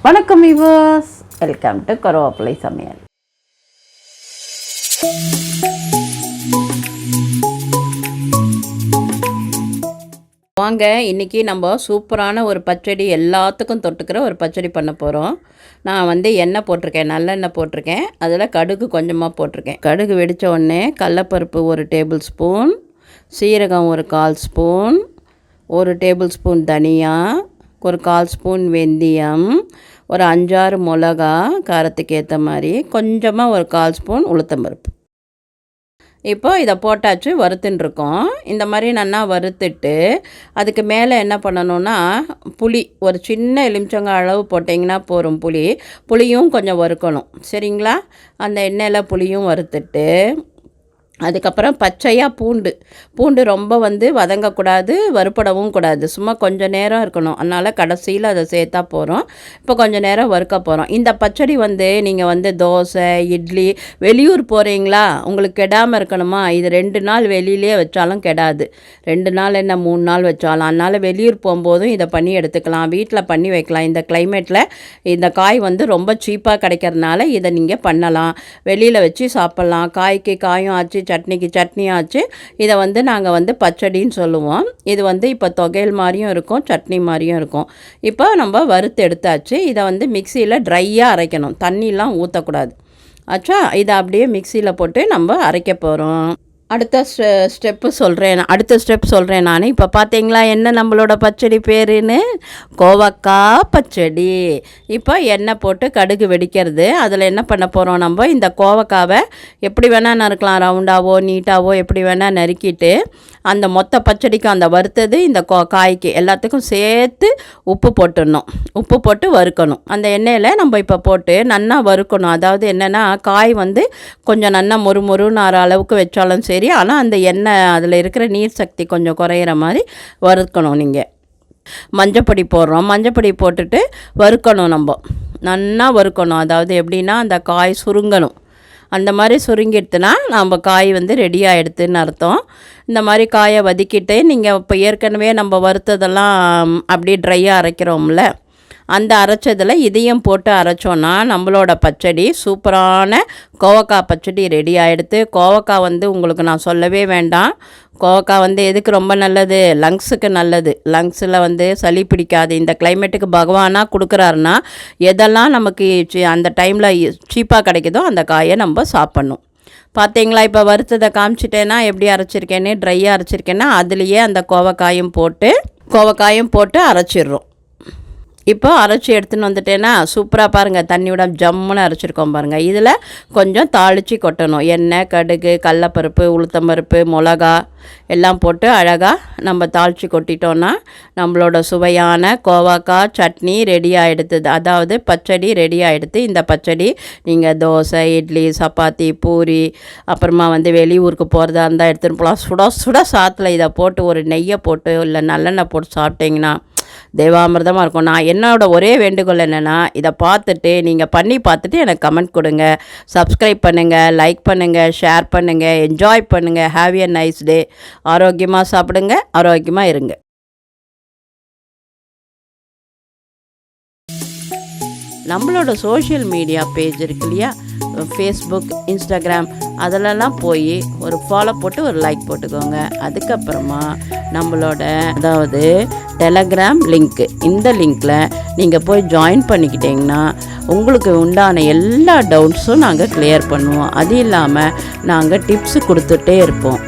வணக்கம் viewers, welcome to கருவேப்பிலை சமையல். வாங்க, இன்றைக்கி நம்ம சூப்பரான ஒரு பச்சடி, எல்லாத்துக்கும் தொட்டுக்கிற ஒரு பச்சடி பண்ண போகிறோம். நான் எண்ணெய் போட்டிருக்கேன், நல்லெண்ணெய் போட்டிருக்கேன். அதில் கடுகு கொஞ்சமாக போட்டிருக்கேன். கடுகு வெடித்த உடனே கடலப்பருப்பு 1 டேபிள் ஸ்பூன், சீரகம் 1/4 ஸ்பூன், 1 டேபிள் ஸ்பூன் தனியா, 1/4 ஸ்பூன் வெந்தயம், ஒரு 5-6 மிளகா காரத்துக்கு ஏற்ற மாதிரி, கொஞ்சமாக 1/4 ஸ்பூன் உளுத்தம்பருப்பு. இப்போ இதை போட்டாச்சு, வறுத்துட்டுருக்கோம். இந்த மாதிரி நல்லா வறுத்துட்டு அதுக்கு மேலே என்ன பண்ணணுன்னா, புளி ஒரு சின்ன எலுமிச்சங்காய் அளவு போட்டிங்கன்னா போதும். புளியும் கொஞ்சம் வறுக்கணும், சரிங்களா? அந்த எண்ணெயில் புளியும் வறுத்துட்டு அதுக்கப்புறம் பச்சையாக பூண்டு ரொம்ப வதங்கக்கூடாது, வறுப்படவும் கூடாது. சும்மா கொஞ்சம் நேரம் இருக்கணும். அதனால் கடைசியில் அதை சேர்த்தா போகிறோம். இப்போ கொஞ்சம் நேரம் வறுக்க போகிறோம். இந்த பச்சடி நீங்கள் தோசை, இட்லி, வெளியூர் போகிறீங்களா, உங்களுக்கு கெடாமல் இருக்கணுமா, இது 2 நாள் வெளியிலே வச்சாலும் கெடாது. 2 நாள் என்ன 3 நாள் வச்சாலும். அதனால் வெளியூர் போகும்போதும் இதை பண்ணி எடுத்துக்கலாம், வீட்டில் பண்ணி வைக்கலாம். இந்த கிளைமேட்டில் இந்த காய் ரொம்ப சீப்பாக கிடைக்கிறதுனால இதை நீங்கள் பண்ணலாம். வெளியில் வச்சு சாப்பிட்லாம். காயும் ஆச்சு, சட்னிக்கு சட்னி ஆச்சு. இதை நாங்கள் பச்சடின்னு சொல்லுவோம். இது இப்போ தொகையல் மாதிரியும் இருக்கும், சட்னி மாதிரியும் இருக்கும். இப்போ நம்ம வறுத்து எடுத்தாச்சு. இதை மிக்சியில் ட்ரையாக அரைக்கணும், தண்ணிலாம் ஊற்றக்கூடாது. ஆச்சா, இதை அப்படியே மிக்சியில் போட்டு நம்ம அரைக்க போகிறோம். அடுத்த ஸ்டெப் சொல்கிறேன் நான். இப்போ பார்த்தீங்களா என்ன நம்மளோட பச்சடி பேருன்னு? கோவக்காய் பச்சடி. இப்போ எண்ணெய் போட்டு கடுகு வெடிக்கிறது. அதில் என்ன பண்ண போகிறோம், நம்ம இந்த கோவக்காவை எப்படி வேணால் நறுக்கலாம், ரவுண்டாவோ நீட்டாவோ எப்படி வேணால் நறுக்கிட்டு அந்த மொத்த பச்சடிக்கும் அந்த வறுத்தது இந்த காய்க்கு எல்லாத்துக்கும் சேர்த்து உப்பு போட்டுடணும். உப்பு போட்டு வறுக்கணும். அந்த எண்ணெயில் நம்ம இப்போ போட்டு நல்லா வறுக்கணும். அதாவது என்னென்னா, காய் கொஞ்சம் நல்லா மொறுன்னு ஆற அளவுக்கு வச்சாலும் சரி, ஆனால் அந்த எண்ணெய் அதில் இருக்கிற நீர் சக்தி கொஞ்சம் குறையிற மாதிரி வறுக்கணும். நீங்கள் மஞ்சப்பொடி போடுறோம், மஞ்சப்பொடி போட்டுட்டு வறுக்கணும். நம்ம நல்லா வறுக்கணும். அதாவது எப்படின்னா, அந்த காய் சுருங்கணும். அந்த மாதிரி சுருங்கிடுத்துனா நம்ம காய் ரெடி ஆகிடுதுன்னு அர்த்தம். இந்த மாதிரி காயை வதக்கிட்டு நீங்கள் இப்போ ஏற்கனவே நம்ம வறுத்ததெல்லாம் அப்படியே ட்ரையாக அரைக்கிறோம்ல, அந்த அரைச்சதில் இதையும் போட்டு அரைச்சோன்னா நம்மளோட பச்சடி, சூப்பரான கோவக்காய் பச்சடி ரெடி ஆகிடுது. கோவக்காய் உங்களுக்கு நான் சொல்லவே வேண்டாம். கோவக்காய் எதுக்கு ரொம்ப நல்லது? லங்ஸுக்கு நல்லது. லங்ஸில் சளி பிடிக்காது. இந்த கிளைமேட்டுக்கு பகவானாக கொடுக்குறாருன்னா, எதெல்லாம் நமக்கு அந்த டைமில் சீப்பாக கிடைக்குதோ அந்த காயை நம்ம சாப்பிட்ணும். பார்த்தீங்களா, இப்போ வறுத்ததை காமிச்சிட்டேன்னா எப்படி அரைச்சிருக்கேன்னு, ட்ரையாக அரைச்சிருக்கேன்னா அதுலேயே அந்த கோவக்காயும் போட்டு அரைச்சிடுறோம். இப்போ அரைச்சி எடுத்துன்னு வந்துட்டேன்னா சூப்பராக பாருங்கள், தண்ணியோட ஜம்முன்னு அரைச்சிருக்கோம் பாருங்கள். இதில் கொஞ்சம் தாளித்து கொட்டணும். எண்ணெய், கடுகு, கடலப்பருப்பு, உளுத்தம்பருப்பு, மிளகா எல்லாம் போட்டு அழகாக நம்ம தாளித்து கொட்டிட்டோன்னா நம்மளோட சுவையான கோவக்காய் சட்னி ரெடி ஆகிடுது. அதாவது பச்சடி ரெடி ஆகிடுது. இந்த பச்சடி நீங்கள் தோசை, இட்லி, சப்பாத்தி, பூரி, அப்புறமா வெளியூருக்கு போகிறதா இருந்தால் எடுத்துகிட்டு போகலாம். சுட சாத்தில் இதை போட்டு ஒரு நெய்யை போட்டு இல்லை நல்லெண்ணெய் போட்டு சாப்பிட்டிங்கன்னா தேவாமிர்தமாக இருக்கும். நான் என்னோட ஒரே வேண்டுகோள் என்னென்னா, இதை பார்த்துட்டு நீங்கள் பண்ணி பார்த்துட்டு எனக்கு கமெண்ட் கொடுங்க. சப்ஸ்கிரைப் பண்ணுங்கள், லைக் பண்ணுங்கள், ஷேர் பண்ணுங்கள், என்ஜாய் பண்ணுங்கள். Have a nice day. ஆரோக்கியமாக சாப்பிடுங்க, ஆரோக்கியமாக இருங்க. நம்மளோட சோஷியல் மீடியா பேஜ் இருக்கு இல்லையா, ஃபேஸ்புக், இன்ஸ்டாகிராம், அதிலெல்லாம் போய் ஒரு ஃபாலோ போட்டு ஒரு லைக் போட்டுக்கோங்க. அதுக்கப்புறமா நம்மளோட அதாவது டெலகிராம் லிங்க்கு, இந்த லிங்க்கில் நீங்கள் போய் ஜாயின் பண்ணிக்கிட்டிங்கன்னா உங்களுக்கு உண்டான எல்லா டவுட்ஸும் நாங்கள் கிளியர் பண்ணுவோம். அது இல்லாமல் நாங்கள் டிப்ஸு கொடுத்துட்டே இருப்போம்.